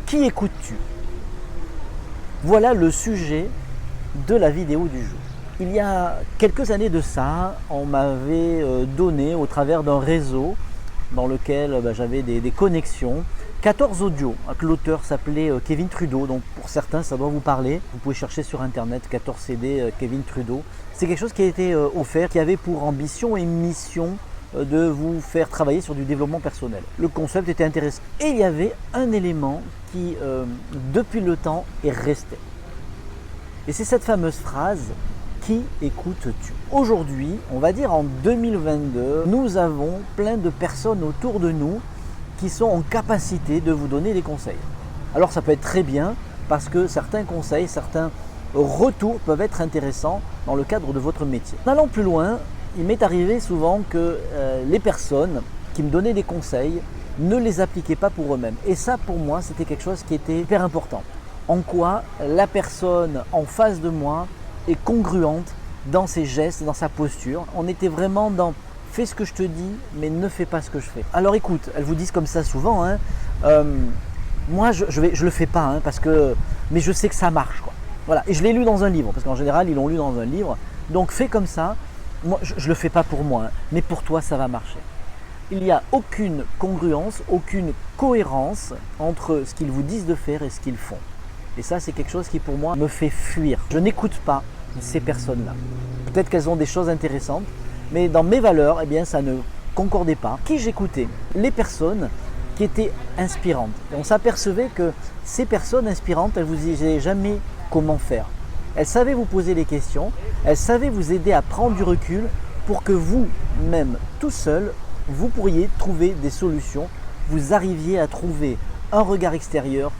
Qui écoutes-tu? Voilà le sujet de la vidéo du jour. Il y a quelques années de ça, on m'avait donné au travers d'un réseau dans lequel j'avais des connexions, 14 audios. L'auteur s'appelait Kevin Trudeau, donc pour certains ça doit vous parler. Vous pouvez chercher sur internet 14 CD Kevin Trudeau. C'est quelque chose qui a été offert, qui avait pour ambition et mission de vous faire travailler sur du développement personnel. Le concept était intéressant. Et il y avait un élément qui, depuis le temps, est resté. Et c'est cette fameuse phrase: qui écoutes-tu? Aujourd'hui, on va dire en 2022, nous avons plein de personnes autour de nous qui sont en capacité de vous donner des conseils. Alors ça peut être très bien parce que certains conseils, certains retours peuvent être intéressants dans le cadre de votre métier. En allant plus loin, il m'est arrivé souvent que les personnes qui me donnaient des conseils ne les appliquaient pas pour eux-mêmes. Et ça, pour moi, c'était quelque chose qui était hyper important. En quoi la personne en face de moi est congruente dans ses gestes, dans sa posture. On était vraiment dans « fais ce que je te dis, mais ne fais pas ce que je fais ». Alors écoute, elles vous disent comme ça souvent, hein, moi je le fais pas, hein, mais je sais que ça marche, quoi. Voilà. Et je l'ai lu dans un livre, parce qu'en général ils l'ont lu dans un livre. Donc fais comme ça. Moi je ne le fais pas pour moi, hein, mais pour toi ça va marcher. Il n'y a aucune congruence, aucune cohérence entre ce qu'ils vous disent de faire et ce qu'ils font. Et ça, c'est quelque chose qui pour moi me fait fuir. Je n'écoute pas ces personnes-là. Peut-être qu'elles ont des choses intéressantes, mais dans mes valeurs, eh bien, ça ne concordait pas. Qui j'écoutais? Les personnes qui étaient inspirantes. Et on s'apercevait que ces personnes inspirantes, elles ne vous disaient jamais comment faire. Elles savaient vous poser les questions, elles savaient vous aider à prendre du recul pour que vous-même, tout seul, vous pourriez trouver des solutions, vous arriviez à trouver un regard extérieur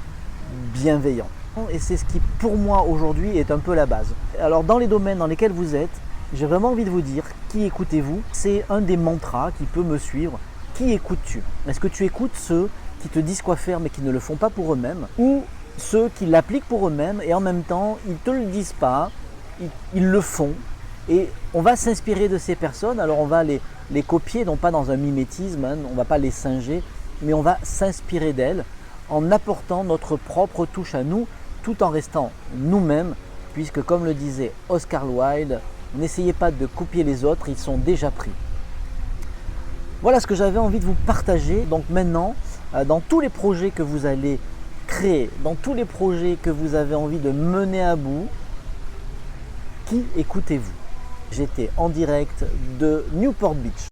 bienveillant. Et c'est ce qui, pour moi, aujourd'hui, est un peu la base. Alors, dans les domaines dans lesquels vous êtes, j'ai vraiment envie de vous dire, qui écoutez-vous? C'est un des mantras qui peut me suivre. Qui écoutes-tu? Est-ce que tu écoutes ceux qui te disent quoi faire mais qui ne le font pas pour eux-mêmes, ou ceux qui l'appliquent pour eux-mêmes et en même temps, ils ne te le disent pas, ils le font? Et on va s'inspirer de ces personnes. Alors, on va les copier, non pas dans un mimétisme, hein, on ne va pas les singer, mais on va s'inspirer d'elles en apportant notre propre touche à nous, tout en restant nous-mêmes, puisque comme le disait Oscar Wilde, n'essayez pas de copier les autres, ils sont déjà pris. Voilà ce que j'avais envie de vous partager. Donc maintenant, dans tous les projets que vous allez créer, dans tous les projets que vous avez envie de mener à bout, qui écoutez-vous? J'étais en direct de Newport Beach,